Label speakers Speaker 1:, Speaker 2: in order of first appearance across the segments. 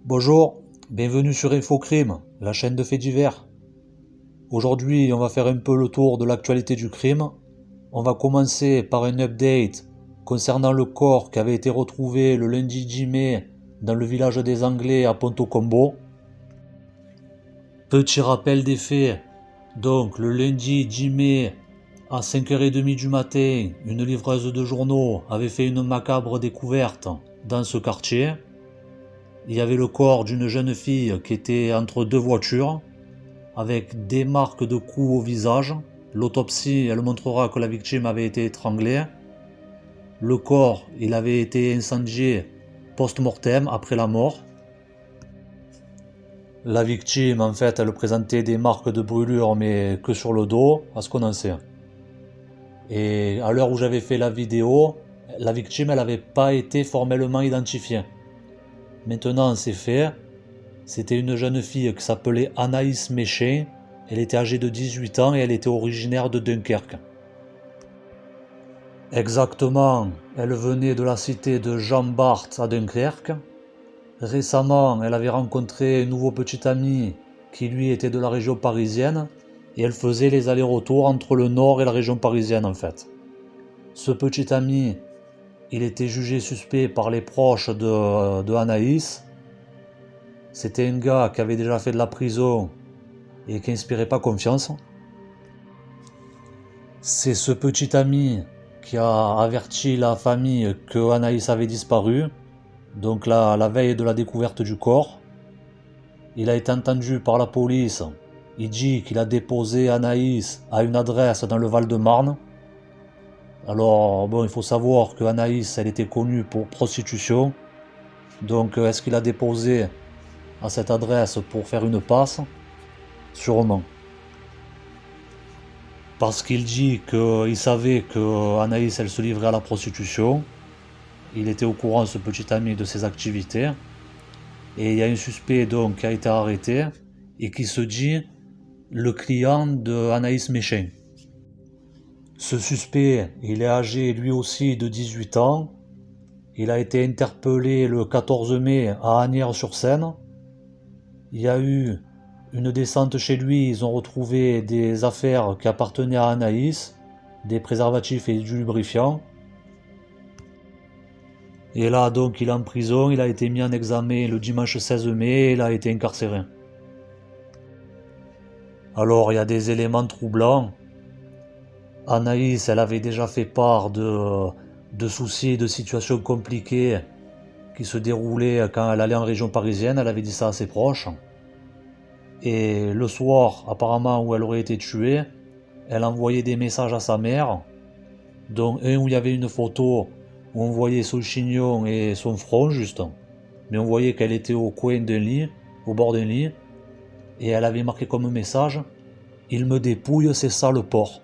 Speaker 1: Bonjour, bienvenue sur Infocrime, la chaîne de faits divers. Aujourd'hui, on va faire un peu le tour de l'actualité du crime. On va commencer par un update concernant le corps qui avait été retrouvé le lundi 10 mai dans le village des Anglais à Ponto Combo. Petit rappel des faits, donc le lundi 10 mai à 5h30 du matin, une livreuse de journaux avait fait une macabre découverte dans ce quartier. Il y avait le corps d'une jeune fille qui était entre deux voitures, avec des marques de coups au visage. L'autopsie, elle montrera que la victime avait été étranglée. Le corps, il avait été incendié post-mortem, après la mort. La victime, en fait, elle présentait des marques de brûlure, mais que sur le dos, à ce qu'on en sait. Et à l'heure où j'avais fait la vidéo, la victime, elle n'avait pas été formellement identifiée. Maintenant, c'est fait. C'était une jeune fille qui s'appelait Anaïs Méchin. Elle était âgée de 18 ans et elle était originaire de Dunkerque. Exactement, elle venait de la cité de Jean Bart à Dunkerque. Récemment, elle avait rencontré un nouveau petit ami qui lui était de la région parisienne et elle faisait les allers-retours entre le nord et la région parisienne en fait. Ce petit ami, il était jugé suspect par les proches de Anaïs. C'était un gars qui avait déjà fait de la prison et qui n'inspirait pas confiance. C'est ce petit ami qui a averti la famille que Anaïs avait disparu, donc la veille de la découverte du corps. Il a été entendu par la police. Il dit qu'il a déposé Anaïs à une adresse dans le Val-de-Marne. Alors, bon, il faut savoir que Anaïs, elle était connue pour prostitution. Donc, est-ce qu'il a déposé à cette adresse pour faire une passe? Sûrement. Parce qu'il dit qu'il savait que Anaïs, elle se livrait à la prostitution. Il était au courant, ce petit ami, de ses activités. Et il y a un suspect donc qui a été arrêté et qui se dit le client de Anaïs Méchin. Ce suspect, il est âgé lui aussi de 18 ans. Il a été interpellé le 14 mai à Asnières-sur-Seine. Il y a eu une descente chez lui, ils ont retrouvé des affaires qui appartenaient à Anaïs, des préservatifs et du lubrifiant. Et là, donc, il est en prison, il a été mis en examen le dimanche 16 mai et il a été incarcéré. Alors, il y a des éléments troublants. Anaïs, elle avait déjà fait part de soucis, de situations compliquées qui se déroulaient quand elle allait en région parisienne, elle avait dit ça à ses proches. Et le soir, apparemment, où elle aurait été tuée, elle envoyait des messages à sa mère, dont un où il y avait une photo où on voyait son chignon et son front juste, mais on voyait qu'elle était au coin d'un lit, au bord d'un lit, et elle avait marqué comme message « Il me dépouille, c'est ça le porc ».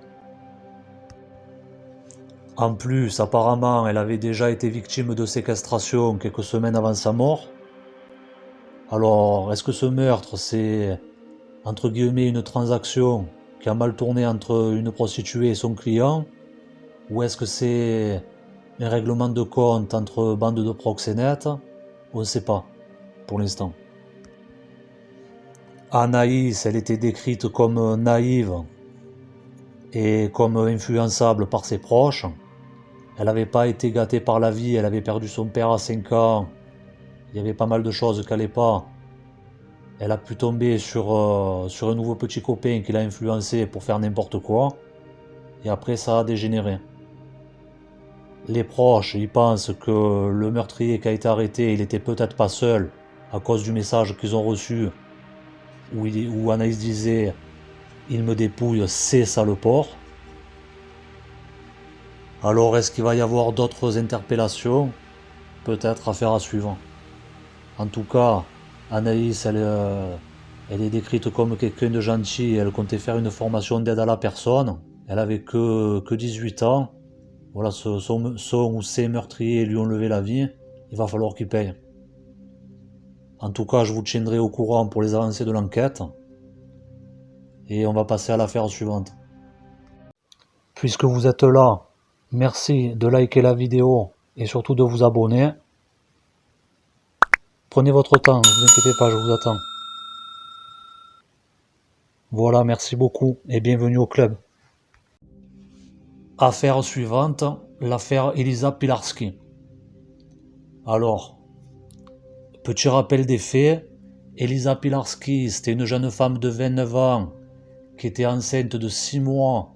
Speaker 1: En plus, apparemment, elle avait déjà été victime de séquestration quelques semaines avant sa mort. Alors, est-ce que ce meurtre, c'est entre guillemets une transaction qui a mal tourné entre une prostituée et son client, ou est-ce que c'est un règlement de compte entre bandes de proxénètes? On ne sait pas, pour l'instant. Anaïs, elle était décrite comme naïve et comme influençable par ses proches. Elle n'avait pas été gâtée par la vie, elle avait perdu son père à 5 ans. Il y avait pas mal de choses qui n'allaient pas. Elle a pu tomber sur un nouveau petit copain qui l'a influencé pour faire n'importe quoi. Et après, ça a dégénéré. Les proches, ils pensent que le meurtrier qui a été arrêté, il était peut-être pas seul à cause du message qu'ils ont reçu où Anaïs disait « Il me dépouille, c'est ça le porc ». Alors, est-ce qu'il va y avoir d'autres interpellations? Peut-être, affaire à suivre. En tout cas, Anaïs, elle est décrite comme quelqu'un de gentil, elle comptait faire une formation d'aide à la personne. Elle avait que 18 ans. Voilà, son ou ses meurtriers lui ont levé la vie. Il va falloir qu'il paye. En tout cas, je vous tiendrai au courant pour les avancées de l'enquête. Et on va passer à l'affaire suivante. Puisque vous êtes là, merci de liker la vidéo et surtout de vous abonner. Prenez votre temps, ne vous inquiétez pas, je vous attends. Voilà, merci beaucoup et bienvenue au club. Affaire suivante, l'affaire Elisa Pilarski. Alors, petit rappel des faits, Elisa Pilarski, c'était une jeune femme de 29 ans qui était enceinte de 6 mois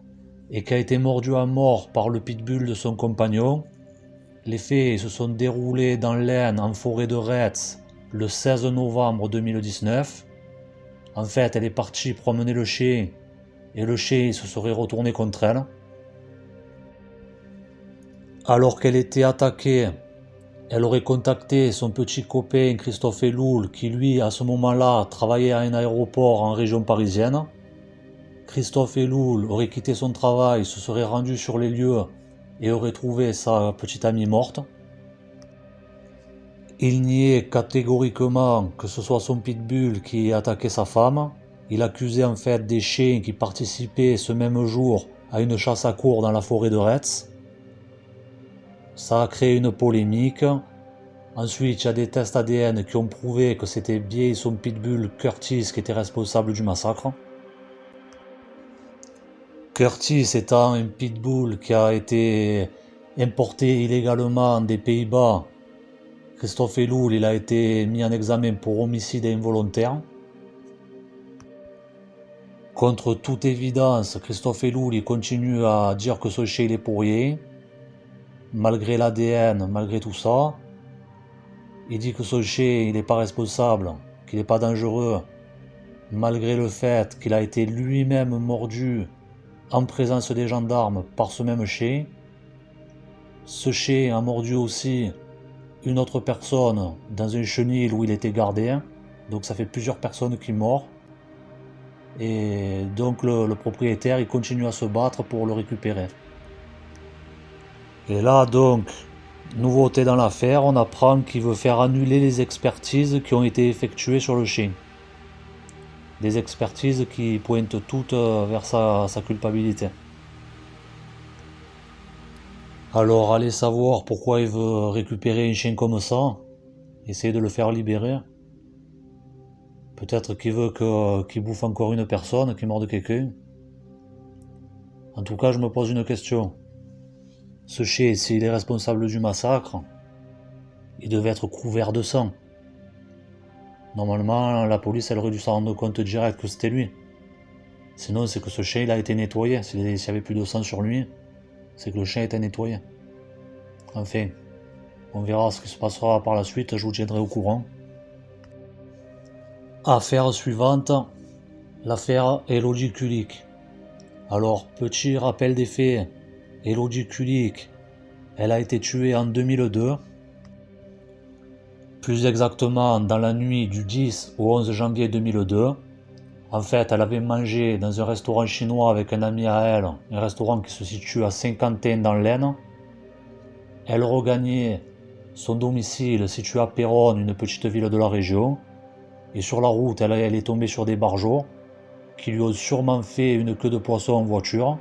Speaker 1: et qui a été mordue à mort par le pitbull de son compagnon. Les faits se sont déroulés dans l'Aisne, en forêt de Retz, le 16 novembre 2019. En fait, elle est partie promener le chien et le chien se serait retourné contre elle. Alors qu'elle était attaquée, elle aurait contacté son petit copain Christophe Eloul qui lui, à ce moment-là, travaillait à un aéroport en région parisienne. Christophe Eloul aurait quitté son travail, se serait rendu sur les lieux et aurait trouvé sa petite amie morte. Il niait catégoriquement que ce soit son pitbull qui ait attaqué sa femme. Il accusait en fait des chiens qui participaient ce même jour à une chasse à courre dans la forêt de Retz. Ça a créé une polémique. Ensuite, il y a des tests ADN qui ont prouvé que c'était bien son pitbull Curtis qui était responsable du massacre. Curtis étant un pitbull qui a été importé illégalement des Pays-Bas, Christophe Eloul, il a été mis en examen pour homicide involontaire. Contre toute évidence, Christophe Eloul il continue à dire que ce chien il est pour rien. Malgré l'ADN, malgré tout ça. Il dit que ce chien il n'est pas responsable, qu'il n'est pas dangereux, malgré le fait qu'il a été lui-même mordu en présence des gendarmes par ce même chien. Ce chien a mordu aussi une autre personne dans un chenil où il était gardé, donc ça fait plusieurs personnes qui meurent. Et donc le propriétaire il continue à se battre pour le récupérer. Et là donc, nouveauté dans l'affaire, on apprend qu'il veut faire annuler les expertises qui ont été effectuées sur le chien. Des expertises qui pointent toutes vers sa culpabilité. Alors allez savoir pourquoi il veut récupérer un chien comme ça, essayer de le faire libérer. Peut-être qu'il veut qu'il bouffe encore une personne, qu'il morde quelqu'un. En tout cas, je me pose une question. Ce chien, s'il est responsable du massacre, il devait être couvert de sang. Normalement, la police, elle aurait dû s'en rendre compte direct que c'était lui. Sinon, c'est que ce chien, il a été nettoyé. S'il n'y avait plus de sang sur lui, c'est que le chien était nettoyé. Enfin, on verra ce qui se passera par la suite, je vous tiendrai au courant. Affaire suivante, l'affaire Elodie Kulik. Alors, petit rappel des faits, Elodie Kulik, elle a été tuée en 2002. Plus exactement, dans la nuit du 10 au 11 janvier 2002. En fait, elle avait mangé dans un restaurant chinois avec un ami à elle, un restaurant qui se situe à Saint-Quentin dans l'Aisne. Elle regagnait son domicile situé à Péronne, une petite ville de la région. Et sur la route, elle est tombée sur des barjots qui lui ont sûrement fait une queue de poisson en voiture.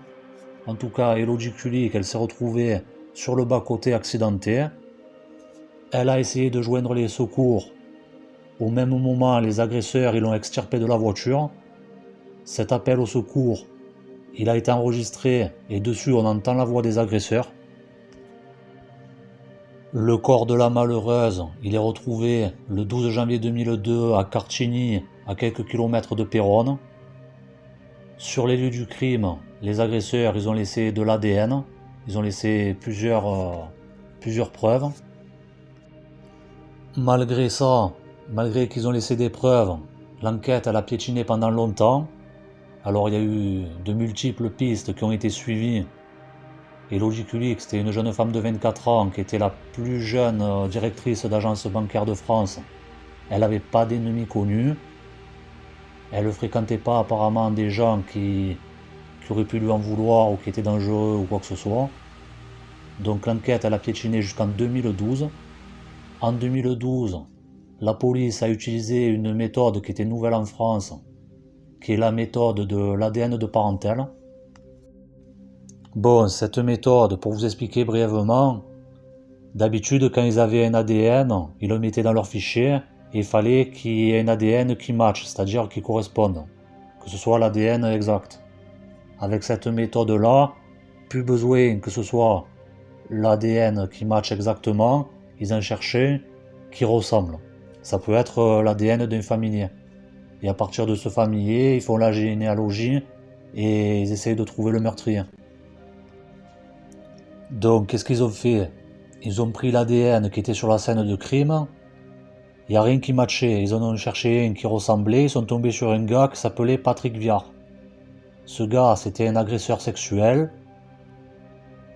Speaker 1: En tout cas, Elodie Kulik, elle s'est retrouvée sur le bas-côté accidentée. Elle a essayé de joindre les secours. Au même moment, les agresseurs ils l'ont extirpée de la voiture. Cet appel au secours, il a été enregistré et dessus on entend la voix des agresseurs. Le corps de la malheureuse, il est retrouvé le 12 janvier 2002 à Cartigny, à quelques kilomètres de Péronne. Sur les lieux du crime, les agresseurs ils ont laissé de l'ADN, ils ont laissé plusieurs preuves. Malgré ça, malgré qu'ils ont laissé des preuves, l'enquête elle a piétiné pendant longtemps. Alors il y a eu de multiples pistes qui ont été suivies. Elodie Kulik, c'était une jeune femme de 24 ans qui était la plus jeune directrice d'agence bancaire de France. Elle n'avait pas d'ennemis connus. Elle ne fréquentait pas apparemment des gens qui auraient pu lui en vouloir ou qui étaient dangereux ou quoi que ce soit. Donc l'enquête elle a piétiné jusqu'en 2012. En 2012, la police a utilisé une méthode qui était nouvelle en France, qui est la méthode de l'ADN de parentèle. Bon, cette méthode, pour vous expliquer brièvement, d'habitude quand ils avaient un ADN, ils le mettaient dans leur fichier Et il fallait qu'il y ait un ADN qui matche, c'est-à-dire qui corresponde, que ce soit l'ADN exact. Avec cette méthode-là, plus besoin que ce soit l'ADN qui matche exactement, ils en cherchaient qui ressemble. Ça peut être l'ADN d'un familier. Et à partir de ce familier, ils font la généalogie et ils essayent de trouver le meurtrier. Donc, qu'est-ce qu'ils ont fait? Ils ont pris l'ADN qui était sur la scène de crime. Il n'y a rien qui matchait. Ils en ont cherché un qui ressemblait. Ils sont tombés sur un gars qui s'appelait Patrick Viard. Ce gars, c'était un agresseur sexuel.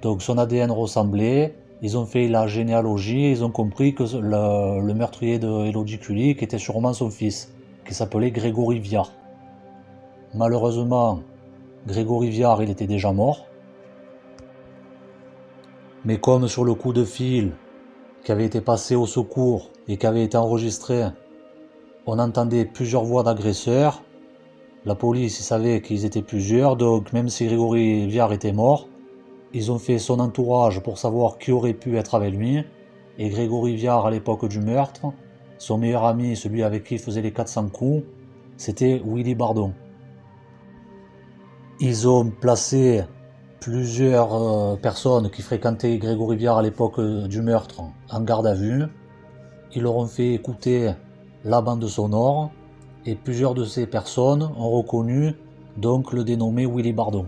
Speaker 1: Donc, son ADN ressemblait. Ils ont fait la généalogie et ils ont compris que le meurtrier de Elodie Kulik était sûrement son fils, qui s'appelait Grégory Viard. Malheureusement, Grégory Viard, il était déjà mort. Mais comme sur le coup de fil qui avait été passé au secours et qui avait été enregistré, on entendait plusieurs voix d'agresseurs, la police savait qu'ils étaient plusieurs, donc même si Grégory Viard était mort, ils ont fait son entourage pour savoir qui aurait pu être avec lui, et Grégory Viard à l'époque du meurtre, son meilleur ami, celui avec qui il faisait les 400 coups, c'était Willy Bardon. Ils ont placé plusieurs personnes qui fréquentaient Grégory Viard à l'époque du meurtre en garde à vue. Ils leur ont fait écouter la bande sonore et plusieurs de ces personnes ont reconnu donc le dénommé Willy Bardon.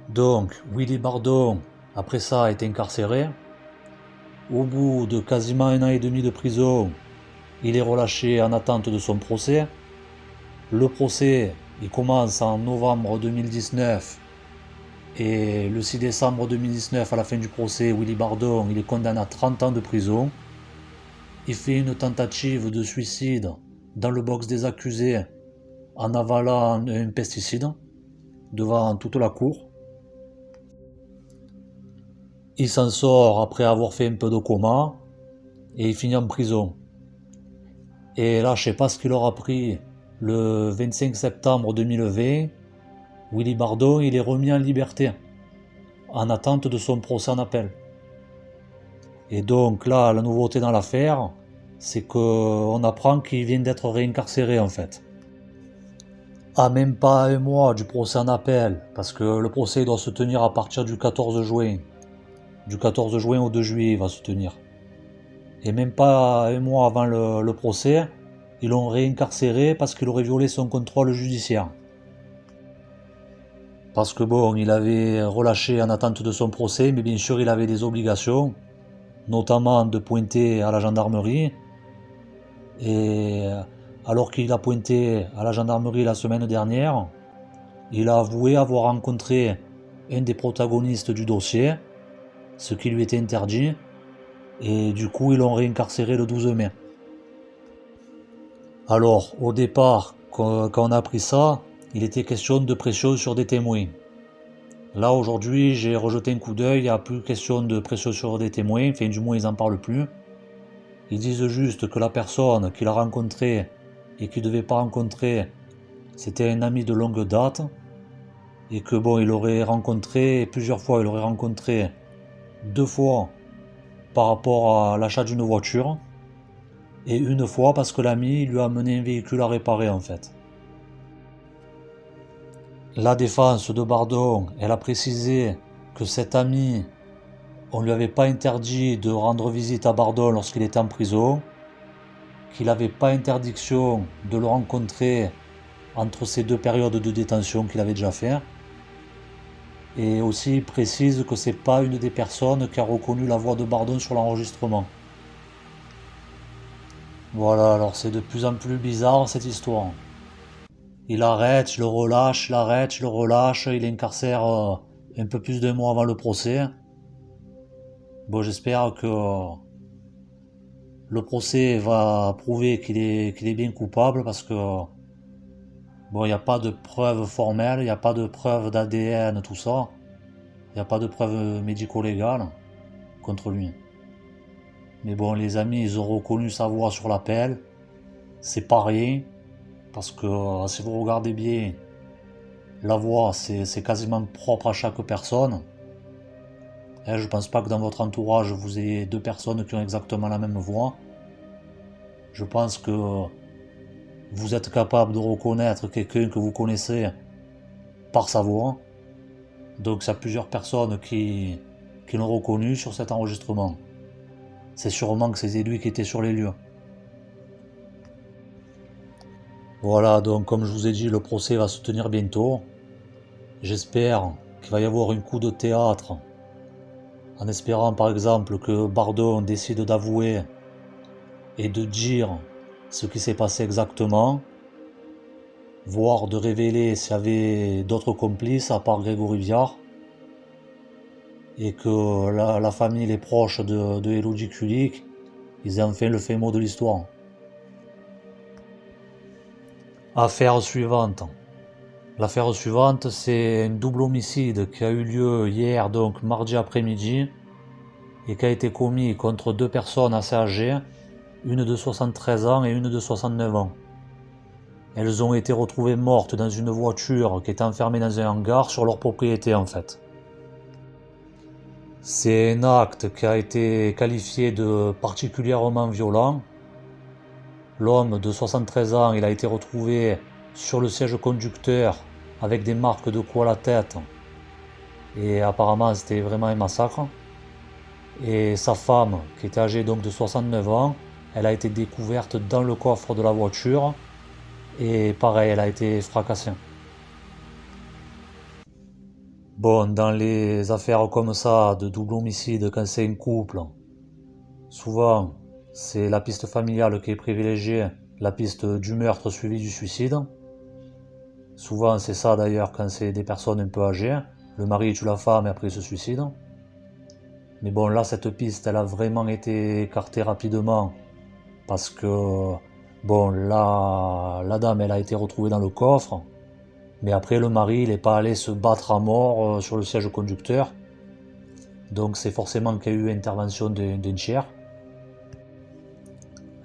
Speaker 1: Donc Willy Bardon, après ça, a été incarcéré. Au bout de quasiment 1 an et demi de prison, il est relâché en attente de son procès. Le procès, il commence en novembre 2019 et le 6 décembre 2019, à la fin du procès, Willy Bardon, il est condamné à 30 ans de prison. Il fait une tentative de suicide dans le box des accusés en avalant un pesticide devant toute la cour. Il s'en sort après avoir fait un peu de coma et il finit en prison. Et là, je sais pas ce qu'il aura pris. Le 25 septembre 2020, Willy Bardon, il est remis en liberté en attente de son procès en appel. Et donc là, la nouveauté dans l'affaire, c'est qu'on apprend qu'il vient d'être réincarcéré en fait. À même pas 1 mois du procès en appel, parce que le procès doit se tenir à partir du 14 juin. Du 14 juin au 2 juillet, il va se tenir. Et même pas 1 mois avant le procès, ils l'ont réincarcéré parce qu'il aurait violé son contrôle judiciaire. Parce que bon, il avait relâché en attente de son procès, mais bien sûr il avait des obligations, notamment de pointer à la gendarmerie. Et alors qu'il a pointé à la gendarmerie la semaine dernière, il a avoué avoir rencontré un des protagonistes du dossier, ce qui lui était interdit, et du coup ils l'ont réincarcéré le 12 mai. Alors, au départ, quand on a appris ça, il était question de pression sur des témoins. Là, aujourd'hui, j'ai rejeté un coup d'œil, il n'y a plus question de pression sur des témoins, enfin du moins ils n'en parlent plus. Ils disent juste que la personne qu'il a rencontrée et qu'il ne devait pas rencontrer, c'était un ami de longue date, et que bon, il aurait rencontré plusieurs fois, il aurait rencontré 2 fois par rapport à l'achat d'une voiture, et 1 fois parce que l'ami lui a amené un véhicule à réparer en fait. La défense de Bardon, elle a précisé que cet ami, on ne lui avait pas interdit de rendre visite à Bardon lorsqu'il était en prison, qu'il n'avait pas interdiction de le rencontrer entre ces 2 périodes de détention qu'il avait déjà fait. Et aussi il précise que c'est pas une des personnes qui a reconnu la voix de Bardon sur l'enregistrement. Voilà, alors c'est de plus en plus bizarre cette histoire. Il arrête, il le relâche, il arrête, il le relâche, il incarcère un peu plus d'1 mois avant le procès. Bon, j'espère que le procès va prouver qu'il est bien coupable parce que bon, il n'y a pas de preuves formelles, il n'y a pas de preuves d'ADN, tout ça. Il n'y a pas de preuves médico-légales contre lui. Mais bon, les amis, ils ont reconnu sa voix sur l'appel. C'est pas rien, parce que si vous regardez bien, la voix, c'est quasiment propre à chaque personne. Et je pense pas que dans votre entourage, vous ayez 2 personnes qui ont exactement la même voix. Je pense que vous êtes capable de reconnaître quelqu'un que vous connaissez par sa voix. Donc il y a plusieurs personnes qui l'ont reconnu sur cet enregistrement. C'est sûrement que c'est lui qui était sur les lieux. Voilà, donc comme je vous ai dit, le procès va se tenir bientôt. J'espère qu'il va y avoir un coup de théâtre, en espérant par exemple que Bardon décide d'avouer et de dire ce qui s'est passé exactement, voire de révéler s'il y avait d'autres complices à part Grégory Viard, et que la famille, les proches de Elodie Kulik, ils aient enfin le fin mot de l'histoire. Affaire suivante. L'affaire suivante, c'est un double homicide qui a eu lieu hier, donc mardi après-midi, et qui a été commis contre deux personnes assez âgées, une de 73 ans et une de 69 ans. Elles ont été retrouvées mortes dans une voiture qui était enfermée dans un hangar sur leur propriété en fait. C'est un acte qui a été qualifié de particulièrement violent. L'homme de 73 ans, il a été retrouvé sur le siège conducteur avec des marques de coups à la tête. Et apparemment c'était vraiment un massacre. Et sa femme, qui était âgée donc de 69 ans, elle a été découverte dans le coffre de la voiture. Et pareil, elle a été fracassée. Bon, dans les affaires comme ça, de double homicide, quand c'est un couple, souvent c'est la piste familiale qui est privilégiée, la piste du meurtre suivi du suicide. Souvent c'est ça d'ailleurs quand c'est des personnes un peu âgées, le mari tue la femme et après il se suicide. Mais bon, là cette piste elle a vraiment été écartée rapidement parce que bon, la dame elle a été retrouvée dans le coffre, mais après le mari il n'est pas allé se battre à mort sur le siège conducteur, donc c'est forcément qu'il y a eu intervention d'un tiers.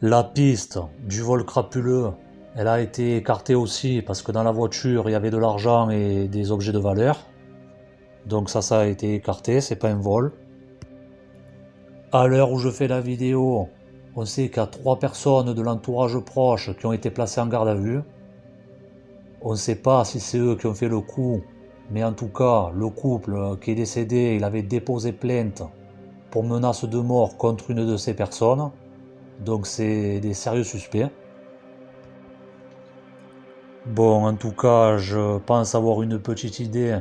Speaker 1: La piste du vol crapuleux, elle a été écartée aussi parce que dans la voiture il y avait de l'argent et des objets de valeur, donc ça a été écarté, c'est pas un vol. À l'heure où je fais la vidéo, on sait qu'il y a 3 personnes de l'entourage proche qui ont été placées en garde à vue. On ne sait pas si c'est eux qui ont fait le coup, mais en tout cas, le couple qui est décédé, il avait déposé plainte pour menace de mort contre une de ces personnes. Donc c'est des sérieux suspects. Bon, en tout cas, je pense avoir une petite idée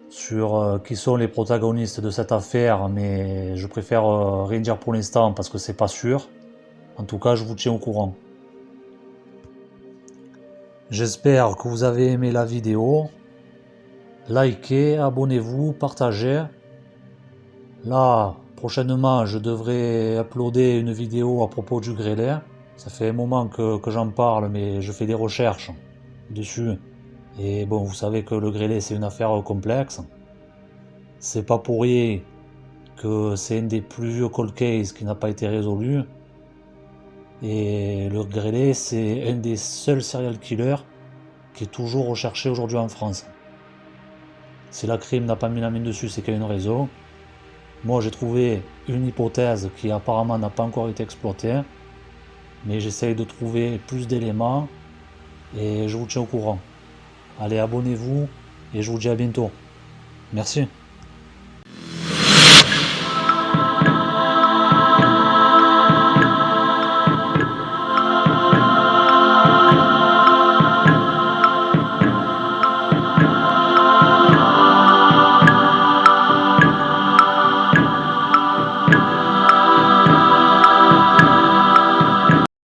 Speaker 1: sur qui sont les protagonistes de cette affaire, mais je préfère rien dire pour l'instant parce que c'est pas sûr. En tout cas, je vous tiens au courant. J'espère que vous avez aimé la vidéo. Likez, abonnez-vous, partagez. Là, prochainement, je devrais uploader une vidéo à propos du grêlé. Ça fait un moment que j'en parle, mais je fais des recherches dessus. Et bon, vous savez que le grêlé, c'est une affaire complexe. C'est pas pour rien que c'est un des plus vieux cold cases qui n'a pas été résolu. Et le grêlé, c'est un des seuls serial killers qui est toujours recherché aujourd'hui en France. Si la crime n'a pas mis la main dessus, c'est qu'il y a une raison. Moi, j'ai trouvé une hypothèse qui apparemment n'a pas encore été exploitée, mais j'essaye de trouver plus d'éléments et je vous tiens au courant. Allez, abonnez-vous et je vous dis à bientôt. Merci.